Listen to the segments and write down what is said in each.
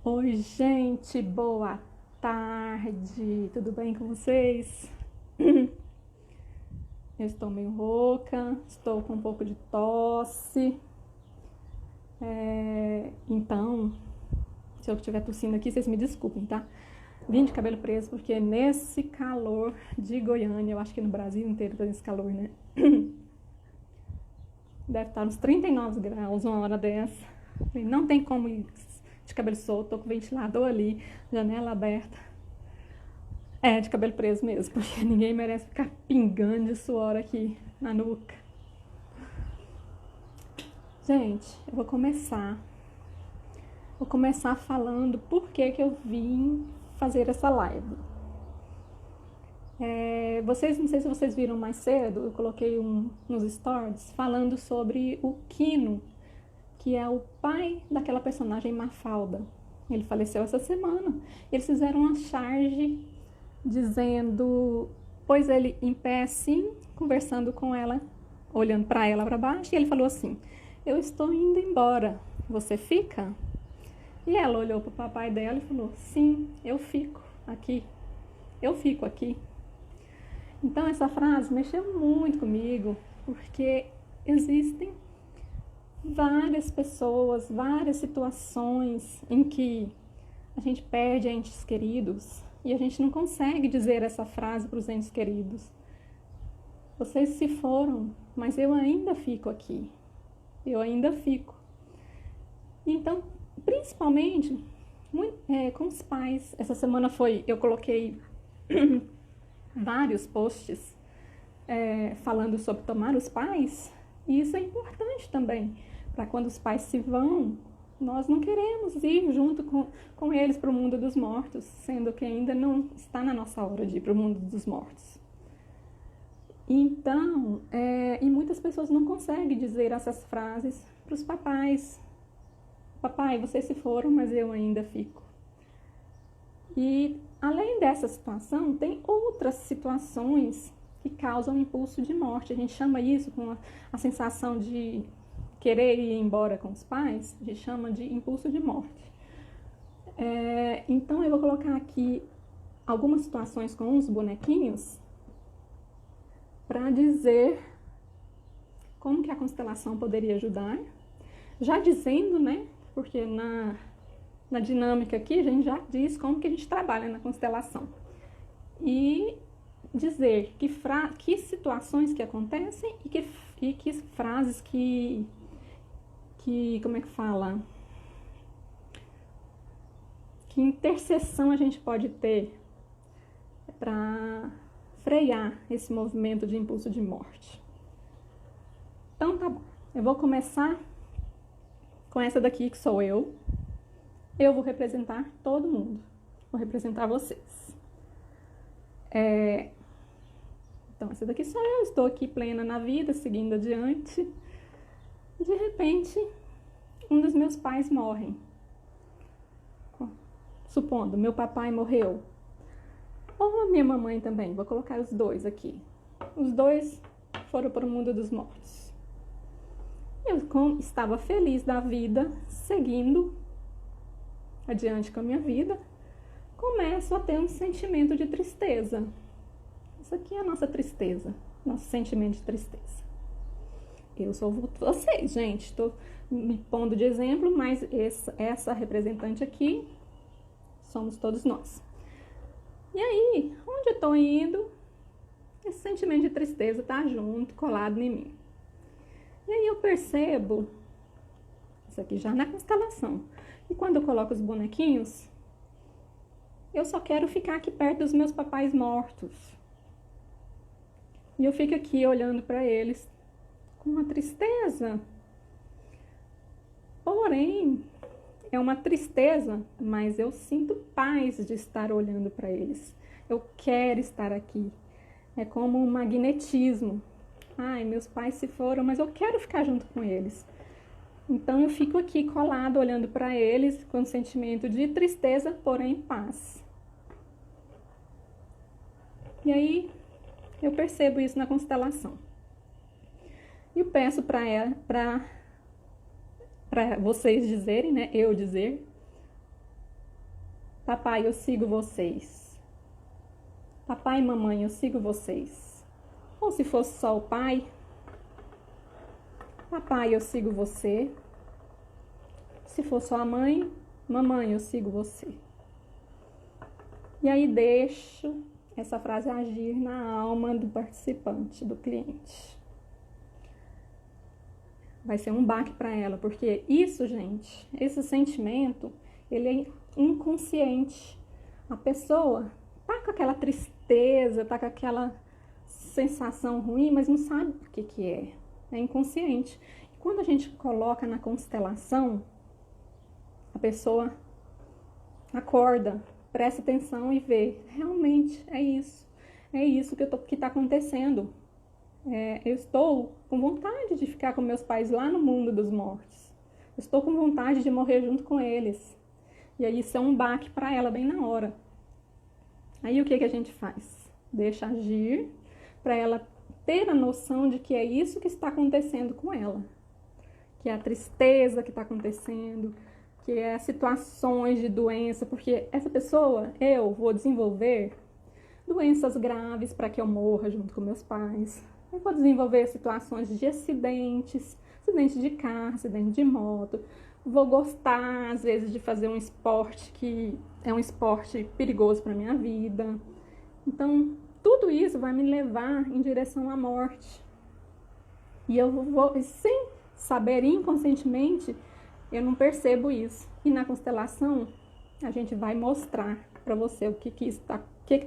Oi, gente, boa tarde. Tudo bem com vocês? Eu estou meio rouca, estou com um pouco de tosse. Então, se eu estiver tossindo aqui, vocês me desculpem, tá? Vim de cabelo preso porque nesse calor de Goiânia, eu acho que no Brasil inteiro tá nesse calor, né? Deve estar uns 39 graus uma hora dessa. Não tem como ir de cabelo solto, tô com o ventilador ali, janela aberta. É, de cabelo preso mesmo, porque ninguém merece ficar pingando de suor aqui na nuca. Gente, eu vou começar falando por que eu vim fazer essa live. Não sei se vocês viram mais cedo, eu coloquei nos stories falando sobre o Quino, que é o pai daquela personagem Mafalda. Ele faleceu essa semana. Eles fizeram uma charge dizendo, pôs ele em pé assim, conversando com ela, olhando para ela para baixo, e ele falou assim: eu estou indo embora, você fica? E ela olhou para o papai dela e falou: sim, eu fico aqui, eu fico aqui. Então essa frase mexeu muito comigo, porque existem várias pessoas, várias situações em que a gente perde entes queridos e a gente não consegue dizer essa frase para os entes queridos. Vocês se foram, mas eu ainda fico aqui. Eu ainda fico. Então, principalmente com os pais. Essa semana eu coloquei vários posts falando sobre tomar os pais. E isso é importante também, para quando os pais se vão, nós não queremos ir junto com eles para o mundo dos mortos, sendo que ainda não está na nossa hora de ir para o mundo dos mortos. Então, e muitas pessoas não conseguem dizer essas frases para os papais. Papai, vocês se foram, mas eu ainda fico. E além dessa situação, tem outras situações que causam impulso de morte. A gente chama isso com a sensação de querer ir embora com os pais, a gente chama de impulso de morte. Então eu vou colocar aqui algumas situações com os bonequinhos para dizer como que a constelação poderia ajudar. Já dizendo, né, porque na dinâmica aqui a gente já diz como que a gente trabalha na constelação. E dizer que situações que acontecem e que frases que como é que fala? Que interseção a gente pode ter para frear esse movimento de impulso de morte. Então tá bom, eu vou começar com essa daqui que sou eu. Eu vou representar todo mundo, vou representar vocês. Então essa daqui sou eu, estou aqui plena na vida, seguindo adiante. De repente, um dos meus pais morre. Supondo, meu papai morreu. Ou a minha mamãe também, vou colocar os dois aqui. Os dois foram para o mundo dos mortos. Eu estava feliz da vida, seguindo adiante com a minha vida, começo a ter um sentimento de tristeza. Isso aqui é a nossa tristeza, nosso sentimento de tristeza. Eu sou vocês, gente, estou me pondo de exemplo, mas essa representante aqui somos todos nós. E aí, onde eu estou indo, esse sentimento de tristeza está junto, colado em mim. E aí eu percebo, isso aqui já na constelação, e quando eu coloco os bonequinhos, eu só quero ficar aqui perto dos meus papais mortos. E eu fico aqui olhando para eles com uma tristeza. Porém, é uma tristeza, mas eu sinto paz de estar olhando para eles. Eu quero estar aqui. É como um magnetismo. Ai, meus pais se foram, mas eu quero ficar junto com eles. Então eu fico aqui colado, olhando para eles, com um sentimento de tristeza, porém paz. E aí eu percebo isso na constelação. E eu peço para vocês dizerem, né? Eu dizer, Papai, eu sigo vocês. Papai e mamãe, eu sigo vocês. Ou se fosse só o pai, papai, eu sigo você. Se for só a mãe, mamãe, eu sigo você. E aí deixo essa frase agir na alma do participante, do cliente. Vai ser um baque para ela, porque isso, gente, esse sentimento, ele é inconsciente. A pessoa tá com aquela tristeza, tá com aquela sensação ruim, mas não sabe o que que é. É inconsciente. E quando a gente coloca na constelação, a pessoa acorda, presta atenção e vê, realmente é isso que está acontecendo. Eu estou com vontade de ficar com meus pais lá no mundo dos mortos. Eu estou com vontade de morrer junto com eles. E aí isso é um baque para ela bem na hora. Aí o que a gente faz? Deixa agir para ela ter a noção de que é isso que está acontecendo com ela. Que é a tristeza que está acontecendo, que é situações de doença, porque essa pessoa, eu vou desenvolver doenças graves para que eu morra junto com meus pais. Eu vou desenvolver situações de acidentes, acidente de carro, acidente de moto. Vou gostar, às vezes, de fazer um esporte que é um esporte perigoso para minha vida. Então, tudo isso vai me levar em direção à morte. E eu vou, sem saber inconscientemente, eu não percebo isso. E na constelação, a gente vai mostrar para você o que está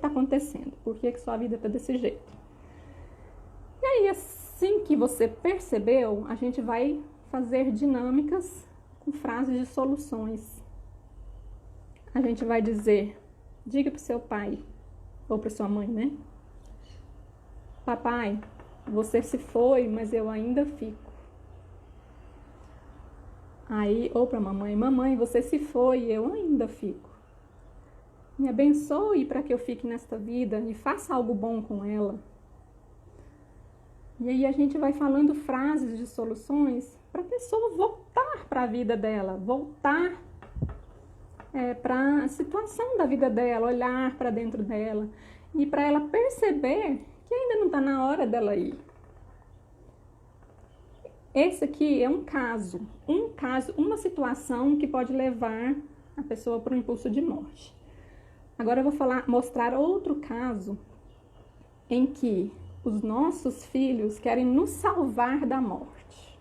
acontecendo, por que sua vida está desse jeito. E aí, assim que você percebeu, a gente vai fazer dinâmicas com frases de soluções. A gente vai dizer, diga para o seu pai, ou para sua mãe, né? Papai, você se foi, mas eu ainda fico. Aí, ou para mamãe, mamãe, você se foi, eu ainda fico. Me abençoe para que eu fique nesta vida e faça algo bom com ela. E aí a gente vai falando frases de soluções para a pessoa voltar para a vida dela, voltar para a situação da vida dela, olhar para dentro dela e para ela perceber que ainda não está na hora dela ir. Esse aqui é um caso, uma situação que pode levar a pessoa para o impulso de morte. Agora eu vou mostrar outro caso em que os nossos filhos querem nos salvar da morte.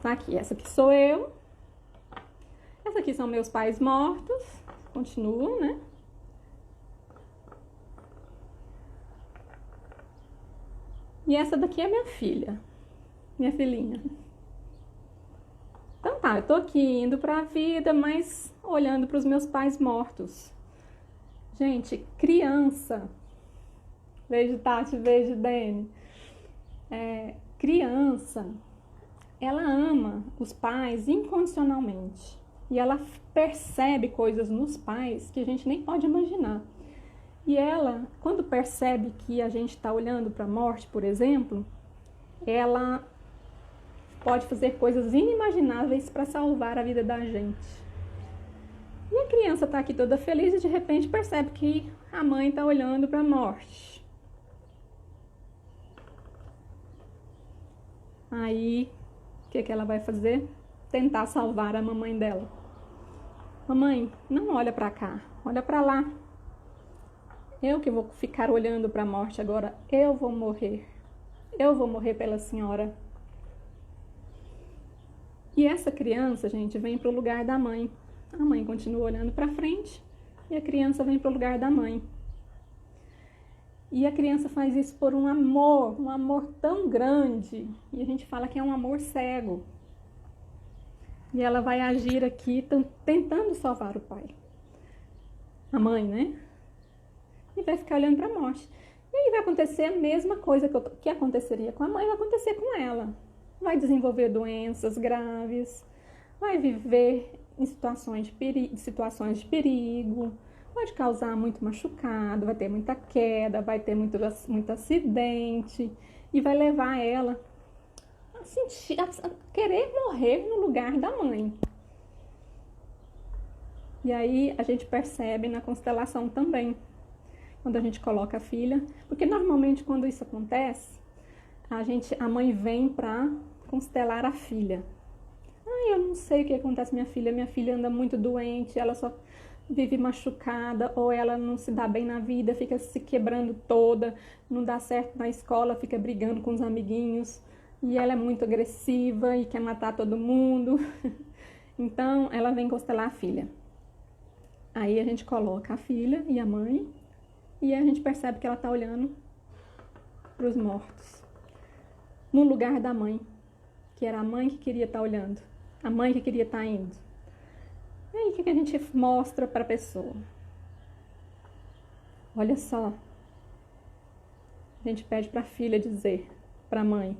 Tá aqui, essa aqui sou eu. Essa aqui são meus pais mortos. Continuam, né? E essa daqui é minha filha, minha filhinha. Então tá, eu tô aqui indo para a vida, mas olhando para os meus pais mortos. Gente, criança, beijo Tati, beijo Dani, criança, ela ama os pais incondicionalmente e ela percebe coisas nos pais que a gente nem pode imaginar. E ela, quando percebe que a gente está olhando para a morte, por exemplo, ela pode fazer coisas inimagináveis para salvar a vida da gente. E a criança está aqui toda feliz e de repente percebe que a mãe está olhando para a morte. Aí, o que ela vai fazer? Tentar salvar a mamãe dela. Mamãe, não olha para cá, olha para lá. Eu que vou ficar olhando para a morte agora, eu vou morrer. Eu vou morrer pela senhora. E essa criança, gente, vem para o lugar da mãe. A mãe continua olhando para frente e a criança vem para o lugar da mãe. E a criança faz isso por um amor tão grande. E a gente fala que é um amor cego. E ela vai agir aqui tentando salvar o pai. A mãe, né? E vai ficar olhando para a morte. E aí vai acontecer a mesma coisa que aconteceria com a mãe, vai acontecer com ela. Vai desenvolver doenças graves, vai viver em situações de perigo, pode causar muito machucado, vai ter muita queda, vai ter muito acidente e vai levar ela a sentir, a querer morrer no lugar da mãe. E aí a gente percebe na constelação também, quando a gente coloca a filha, porque normalmente quando isso acontece, a mãe vem para constelar a filha. Eu não sei o que acontece com minha filha anda muito doente, ela só vive machucada, ou ela não se dá bem na vida, fica se quebrando toda, não dá certo na escola, fica brigando com os amiguinhos, e ela é muito agressiva e quer matar todo mundo. Então, ela vem constelar a filha. Aí a gente coloca a filha e a mãe, e a gente percebe que ela está olhando para os mortos, no lugar da mãe, que era a mãe que queria estar olhando, a mãe que queria estar indo. E aí, o que a gente mostra para a pessoa? Olha só, a gente pede para a filha dizer para a mãe: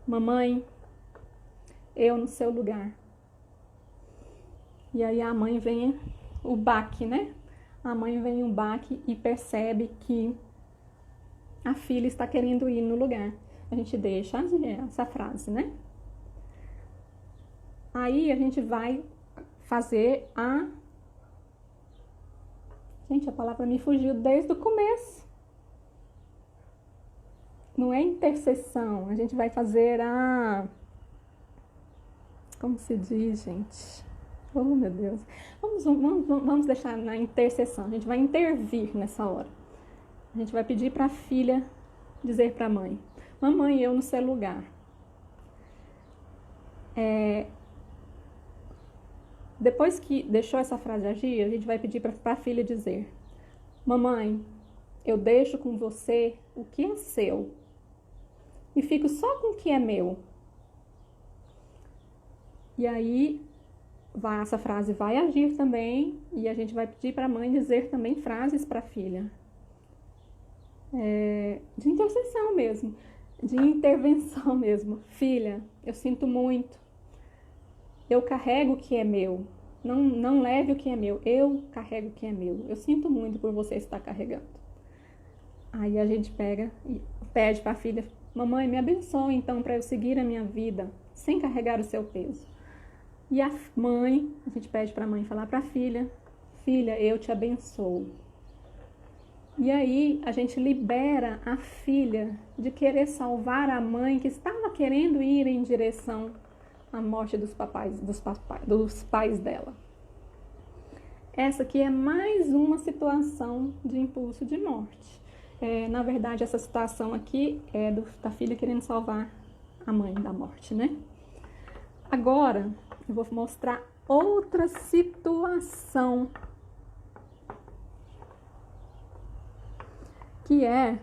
mamãe, eu no seu lugar. E aí a mãe vem o baque, né? A mãe vem um baque e percebe que a filha está querendo ir no lugar. A gente deixa essa frase, né? Aí a gente vai fazer a... Gente, a palavra me fugiu desde o começo. Não é intercessão, a gente vai fazer a... Como se diz, gente? Oh, meu Deus. Vamos deixar na intercessão, a gente vai intervir nessa hora. A gente vai pedir para a filha dizer para a mãe: mamãe, eu no seu lugar. Depois que deixou essa frase agir, a gente vai pedir para a filha dizer: mamãe, eu deixo com você o que é seu e fico só com o que é meu. E aí, essa frase vai agir também, e a gente vai pedir para a mãe dizer também frases para a filha. De intercessão mesmo, de intervenção mesmo. Filha, eu sinto muito. Eu carrego o que é meu. Não leve o que é meu. Eu carrego o que é meu. Eu sinto muito por você estar carregando. Aí a gente pega e pede para a filha: mamãe, me abençoe então para eu seguir a minha vida sem carregar o seu peso. E a mãe, a gente pede para a mãe falar para a filha: filha, eu te abençoo. E aí a gente libera a filha de querer salvar a mãe que estava querendo ir em direção à morte dos pais dela. Essa aqui é mais uma situação de impulso de morte. Na verdade, essa situação aqui é da filha querendo salvar a mãe da morte, né? Agora, eu vou mostrar outra situação, que é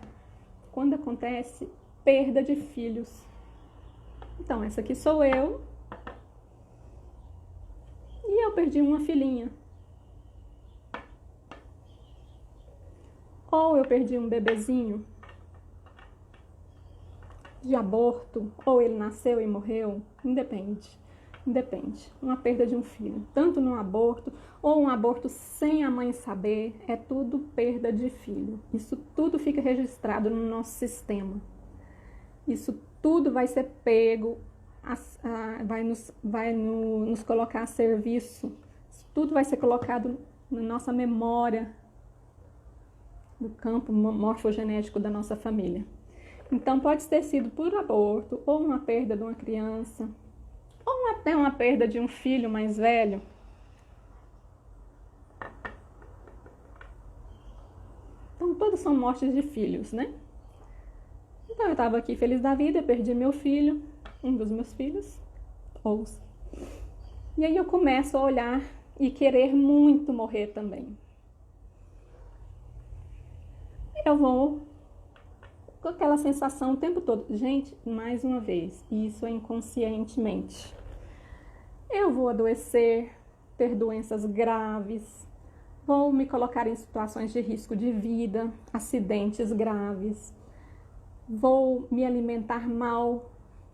quando acontece perda de filhos. Então, essa aqui sou eu, e eu perdi uma filhinha. Ou eu perdi um bebezinho de aborto, ou ele nasceu e morreu, independe. Uma perda de um filho, tanto no aborto, ou um aborto sem a mãe saber, é tudo perda de filho. Isso tudo fica registrado no nosso sistema. Isso tudo vai ser pego, vai nos colocar a serviço. Isso tudo vai ser colocado na nossa memória, do campo morfogenético da nossa família. Então, pode ter sido por aborto, ou uma perda de uma criança, ou até uma perda de um filho mais velho. Então, todos são mortes de filhos, né? Então, eu estava aqui feliz da vida, perdi meu filho, um dos meus filhos, e aí eu começo a olhar e querer muito morrer também. Eu vou com aquela sensação o tempo todo. Gente, mais uma vez, isso é inconscientemente. Eu vou adoecer, ter doenças graves, vou me colocar em situações de risco de vida, acidentes graves, vou me alimentar mal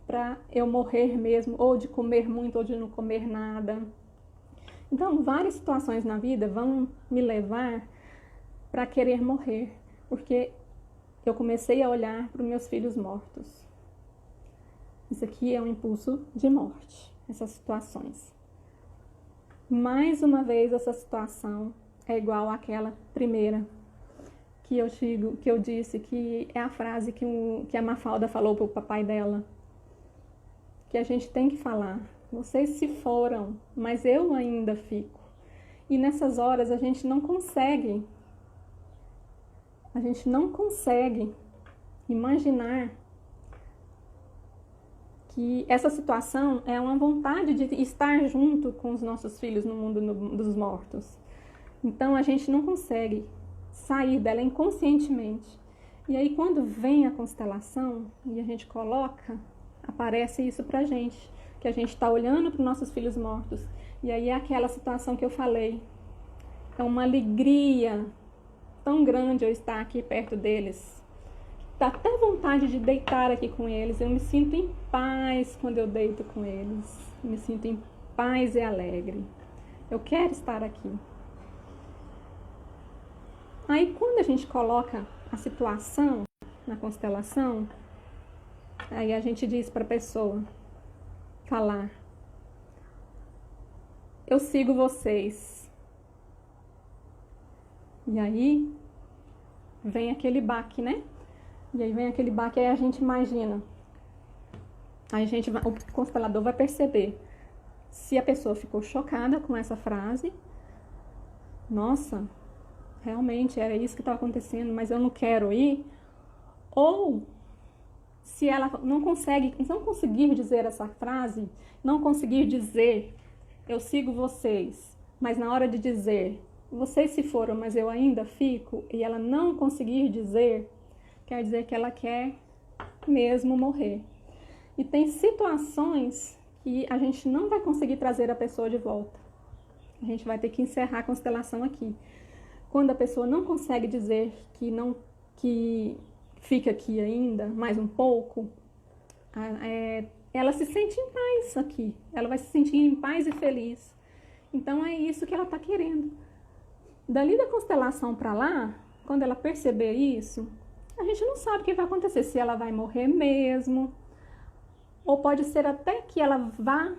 para eu morrer mesmo, ou de comer muito ou de não comer nada. Então, várias situações na vida vão me levar para querer morrer, porque eu comecei a olhar para os meus filhos mortos. Isso aqui é um impulso de morte, essas situações. Mais uma vez, essa situação é igual àquela primeira que eu disse, que é a frase que a Mafalda falou para o papai dela, que a gente tem que falar. Vocês se foram, mas eu ainda fico. E nessas horas a gente não consegue imaginar que essa situação é uma vontade de estar junto com os nossos filhos no mundo dos mortos. Então a gente não consegue sair dela inconscientemente. E aí quando vem a constelação e a gente coloca, aparece isso pra gente, que a gente está olhando para os nossos filhos mortos. E aí é aquela situação que eu falei. É uma alegria tão grande eu estar aqui perto deles. Dá até vontade de deitar aqui com eles. Eu me sinto em paz quando eu deito com eles. Eu me sinto em paz e alegre. Eu quero estar aqui. Aí quando a gente coloca a situação na constelação, aí a gente diz para a pessoa falar: eu sigo vocês. E aí vem aquele baque, né? E aí vem aquele baque, aí a gente imagina. Aí o constelador vai perceber se a pessoa ficou chocada com essa frase. Nossa, realmente era isso que estava acontecendo, mas eu não quero ir. Ou se ela não conseguir dizer essa frase, não conseguir dizer eu sigo vocês, mas na hora de dizer vocês se foram, mas eu ainda fico, e ela não conseguir dizer, quer dizer que ela quer mesmo morrer. E tem situações que a gente não vai conseguir trazer a pessoa de volta. A gente vai ter que encerrar a constelação aqui. Quando a pessoa não consegue dizer que fica aqui ainda, mais um pouco, ela se sente em paz aqui. Ela vai se sentir em paz e feliz. Então é isso que ela está querendo. Dali da constelação para lá, quando ela perceber isso, a gente não sabe o que vai acontecer, se ela vai morrer mesmo, ou pode ser até que ela vá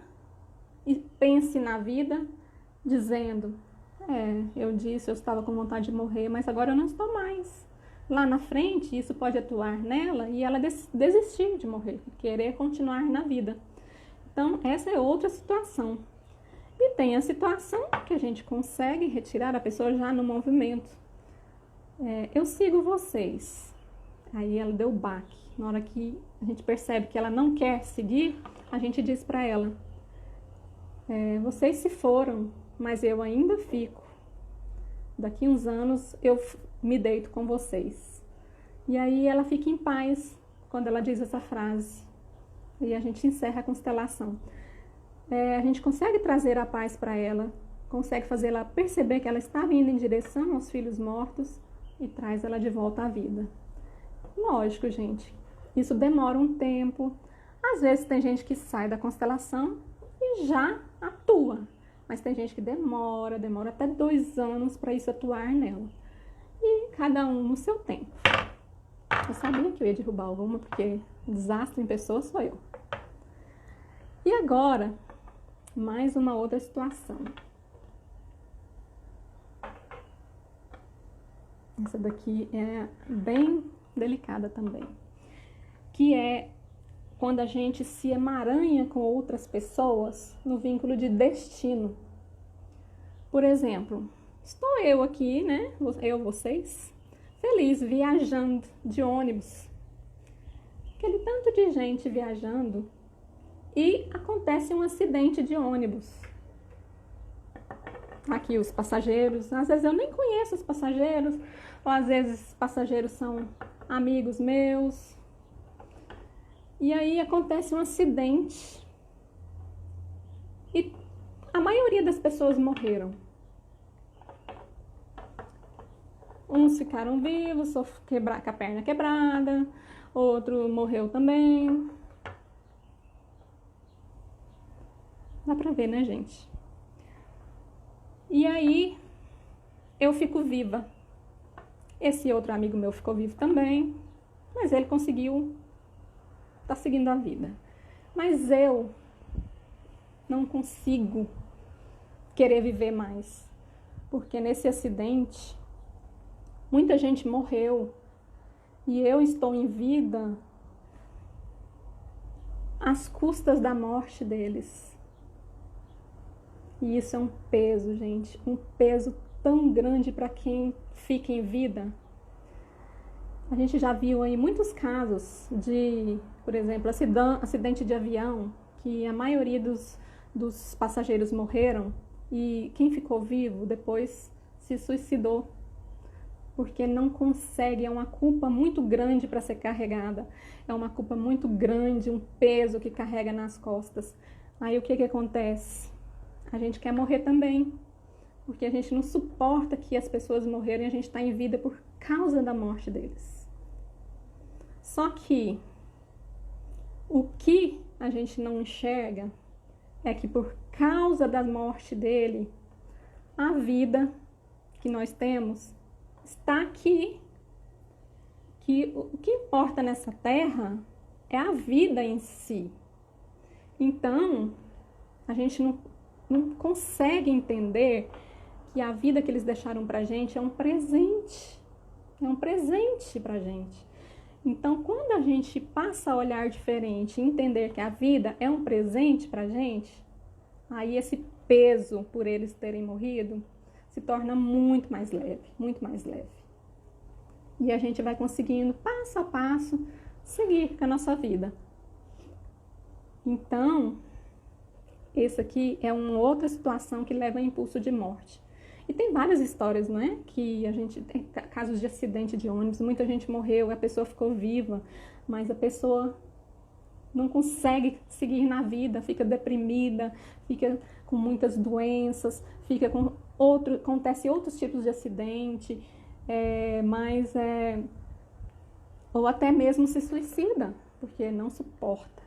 e pense na vida, dizendo: eu disse, eu estava com vontade de morrer, mas agora eu não estou mais. Lá na frente, isso pode atuar nela e ela desistir de morrer, querer continuar na vida. Então, essa é outra situação. E tem a situação que a gente consegue retirar a pessoa já no movimento. Eu sigo vocês. Aí ela deu baque. Na hora que a gente percebe que ela não quer seguir, a gente diz para ela: vocês se foram, mas eu ainda fico. Daqui uns anos eu me deito com vocês. E aí ela fica em paz quando ela diz essa frase. E a gente encerra a constelação. A gente consegue trazer a paz para ela, consegue fazer ela perceber que ela estava indo em direção aos filhos mortos e traz ela de volta à vida. Lógico, gente, isso demora um tempo. Às vezes tem gente que sai da constelação e já atua, mas tem gente que demora até 2 anos para isso atuar nela. E cada um no seu tempo. Eu sabia que eu ia derrubar alguma, porque desastre em pessoa sou eu. E agora, mais uma outra situação. Essa daqui é bem delicada também. Que é quando a gente se emaranha com outras pessoas no vínculo de destino. Por exemplo, estou eu aqui, né? Vocês, feliz, viajando de ônibus. Aquele tanto de gente viajando. E acontece um acidente de ônibus. Aqui os passageiros, às vezes eu nem conheço os passageiros, ou às vezes os passageiros são amigos meus. E aí acontece um acidente e a maioria das pessoas morreram. Uns ficaram vivos, só com a perna quebrada, outro morreu também. Dá pra ver, né, gente? E aí, eu fico viva. Esse outro amigo meu ficou vivo também, mas ele conseguiu tá seguindo a vida. Mas eu não consigo querer viver mais, porque nesse acidente muita gente morreu e eu estou em vida às custas da morte deles. E isso é um peso, gente, um peso tão grande para quem fica em vida. A gente já viu aí muitos casos de, por exemplo, acidente de avião, que a maioria dos passageiros morreram e quem ficou vivo depois se suicidou, porque não consegue, é uma culpa muito grande para ser carregada, é uma culpa muito grande, um peso que carrega nas costas. Aí o que acontece? A gente quer morrer também, porque a gente não suporta que as pessoas morreram e a gente está em vida por causa da morte deles. Só que o que a gente não enxerga é que por causa da morte dele, a vida que nós temos está aqui. Que o que importa nessa terra é a vida em si. Então, a gente não consegue entender que a vida que eles deixaram pra gente é um presente. É um presente pra gente. Então, quando a gente passa a olhar diferente e entender que a vida é um presente pra gente, aí esse peso por eles terem morrido se torna muito mais leve, muito mais leve. E a gente vai conseguindo, passo a passo, seguir com a nossa vida. Então, esse aqui é uma outra situação que leva a impulso de morte. E tem várias histórias, não é? Que a gente tem casos de acidente de ônibus, muita gente morreu, a pessoa ficou viva, mas a pessoa não consegue seguir na vida, fica deprimida, fica com muitas doenças, acontece outros tipos de acidente, ou até mesmo se suicida, porque não suporta.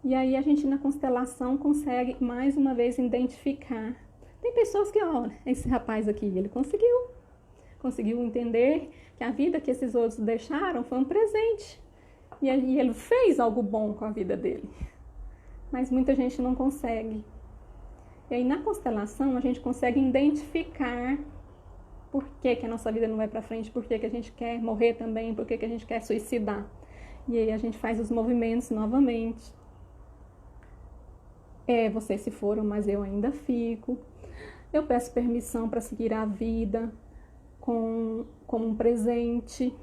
E aí a gente na constelação consegue mais uma vez identificar. Tem pessoas que, olha, esse rapaz aqui, ele conseguiu entender que a vida que esses outros deixaram foi um presente. E ele fez algo bom com a vida dele. Mas muita gente não consegue. E aí na constelação a gente consegue identificar por que a nossa vida não vai para frente, por que a gente quer morrer também, por que a gente quer suicidar. E aí a gente faz os movimentos novamente. Vocês se foram, mas eu ainda fico. Eu peço permissão para seguir a vida como um presente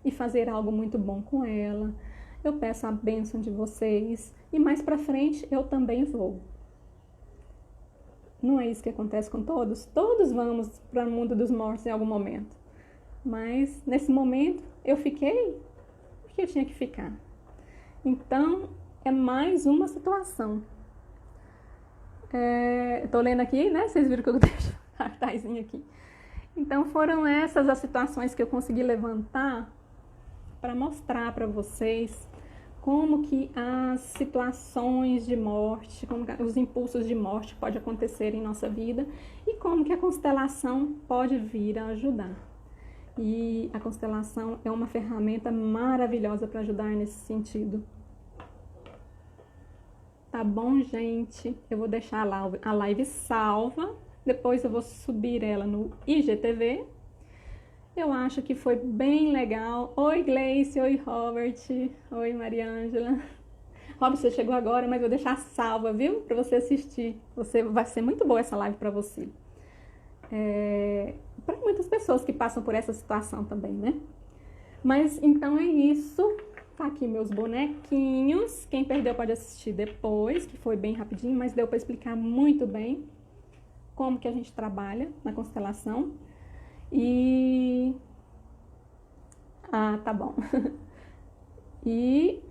e fazer algo muito bom com ela. Eu peço a bênção de vocês e mais para frente eu também vou. Não é isso que acontece com todos? Todos vamos para o mundo dos mortos em algum momento. Mas nesse momento eu fiquei porque eu tinha que ficar. Então é mais uma situação. Estou lendo aqui, né? Vocês viram que eu deixo um cartazinho aqui. Então foram essas as situações que eu consegui levantar para mostrar para vocês como que as situações de morte, como que os impulsos de morte podem acontecer em nossa vida e como que a constelação pode vir a ajudar. E a constelação é uma ferramenta maravilhosa para ajudar nesse sentido. Tá bom, gente? Eu vou deixar a live salva, depois eu vou subir ela no IGTV. Eu acho que foi bem legal. Oi, Gleice, oi, Robert, oi, Mariângela. Robert, você chegou agora, mas vou deixar salva, viu? Para você assistir. Vai ser muito boa essa live para você. Para muitas pessoas que passam por essa situação também, né? Mas então é isso. Tá aqui meus bonequinhos. Quem perdeu pode assistir depois, que foi bem rapidinho, mas deu para explicar muito bem como que a gente trabalha na constelação. Tá bom. E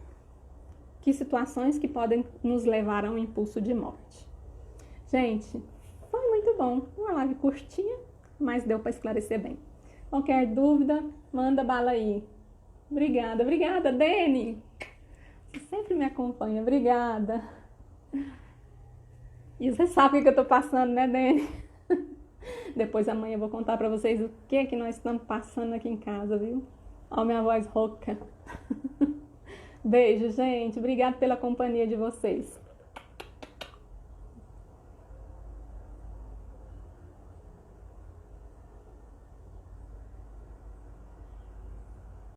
que situações que podem nos levar a um impulso de morte. Gente, foi muito bom. Uma live curtinha, mas deu para esclarecer bem. Qualquer dúvida, manda bala aí. Obrigada, Dani. Você sempre me acompanha, obrigada. E você sabe o que eu tô passando, né, Dani? Depois amanhã eu vou contar pra vocês o que nós estamos passando aqui em casa, viu? Ó, minha voz rouca. Beijo, gente. Obrigada pela companhia de vocês.